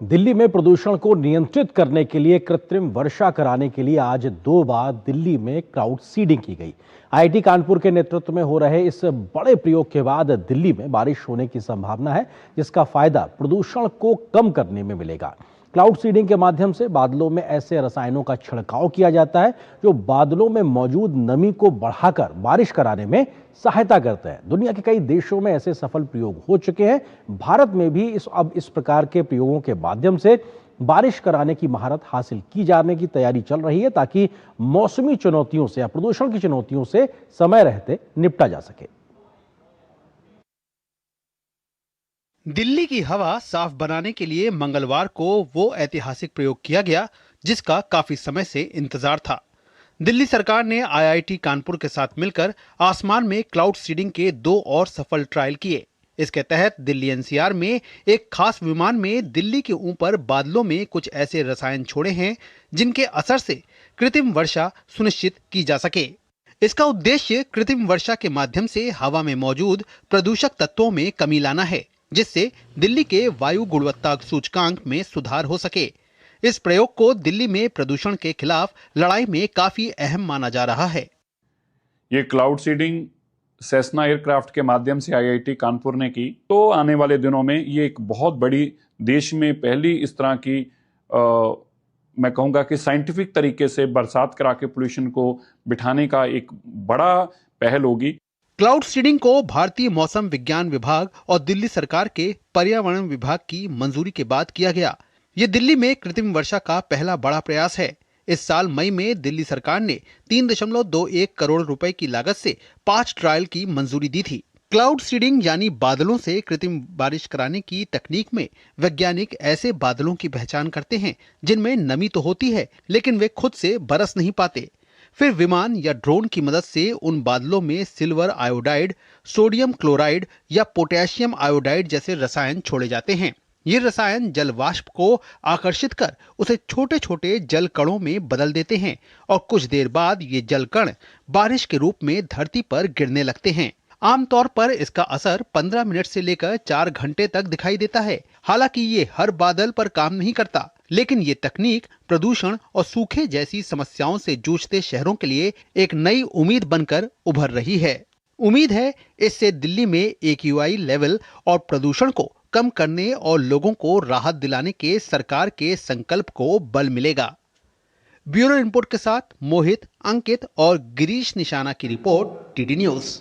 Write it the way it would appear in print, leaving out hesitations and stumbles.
दिल्ली में प्रदूषण को नियंत्रित करने के लिए कृत्रिम वर्षा कराने के लिए आज 2 बार दिल्ली में क्लाउड सीडिंग की गई। आईआईटी कानपुर के नेतृत्व में हो रहे इस बड़े प्रयोग के बाद दिल्ली में बारिश होने की संभावना है, जिसका फायदा प्रदूषण को कम करने में मिलेगा। क्लाउड सीडिंग के माध्यम से बादलों में ऐसे रसायनों का छिड़काव किया जाता है जो बादलों में मौजूद नमी को बढ़ाकर बारिश कराने में सहायता करते हैं। दुनिया के कई देशों में ऐसे सफल प्रयोग हो चुके हैं। भारत में भी अब इस प्रकार के प्रयोगों के माध्यम से बारिश कराने की महारत हासिल की जाने की तैयारी चल रही है, ताकि मौसमी चुनौतियों से या प्रदूषण की चुनौतियों से समय रहते निपटा जा सके। दिल्ली की हवा साफ बनाने के लिए मंगलवार को वो ऐतिहासिक प्रयोग किया गया जिसका काफी समय से इंतजार था। दिल्ली सरकार ने आईआईटी कानपुर के साथ मिलकर आसमान में क्लाउड सीडिंग के 2 और सफल ट्रायल किए। इसके तहत दिल्ली एनसीआर में एक खास विमान में दिल्ली के ऊपर बादलों में कुछ ऐसे रसायन छोड़े हैं जिनके असर से कृत्रिम वर्षा सुनिश्चित की जा सके। इसका उद्देश्य कृत्रिम वर्षा के माध्यम से हवा में मौजूद प्रदूषक तत्वों में कमी लाना है, जिससे दिल्ली के वायु गुणवत्ता सूचकांक में सुधार हो सके। इस प्रयोग को दिल्ली में प्रदूषण के खिलाफ लड़ाई में काफी अहम माना जा रहा है। ये क्लाउड सीडिंग सेस्ना एयरक्राफ्ट के माध्यम से आईआईटी कानपुर ने की, तो आने वाले दिनों में ये एक बहुत बड़ी, देश में पहली इस तरह की मैं कहूँगा कि साइंटिफिक तरीके से बरसात करा के पोल्यूशन को बिठाने का एक बड़ा पहल होगी। क्लाउड सीडिंग को भारतीय मौसम विज्ञान विभाग और दिल्ली सरकार के पर्यावरण विभाग की मंजूरी के बाद किया गया। ये दिल्ली में कृत्रिम वर्षा का पहला बड़ा प्रयास है। इस साल मई में दिल्ली सरकार ने 3.21 करोड़ रुपए की लागत से 5 ट्रायल की मंजूरी दी थी। क्लाउड सीडिंग यानी बादलों से कृत्रिम बारिश कराने की तकनीक में वैज्ञानिक ऐसे बादलों की पहचान करते हैं जिनमें नमी तो होती है लेकिन वे खुद से बरस नहीं पाते। फिर विमान या ड्रोन की मदद से उन बादलों में सिल्वर आयोडाइड, सोडियम क्लोराइड या पोटेशियम आयोडाइड जैसे रसायन छोड़े जाते हैं। ये रसायन जल वाष्प को आकर्षित कर उसे छोटे छोटे जल कणों में बदल देते हैं और कुछ देर बाद ये जल कण बारिश के रूप में धरती पर गिरने लगते हैं। आमतौर पर इसका असर 15 मिनट से लेकर 4 घंटे तक दिखाई देता है। हालांकि ये हर बादल पर काम नहीं करता, लेकिन ये तकनीक प्रदूषण और सूखे जैसी समस्याओं से जूझते शहरों के लिए एक नई उम्मीद बनकर उभर रही है। उम्मीद है इससे दिल्ली में एक्यूआई लेवल और प्रदूषण को कम करने और लोगों को राहत दिलाने के सरकार के संकल्प को बल मिलेगा। ब्यूरो रिपोर्ट के साथ मोहित, अंकित और गिरीश निशाना की रिपोर्ट, टीडी न्यूज।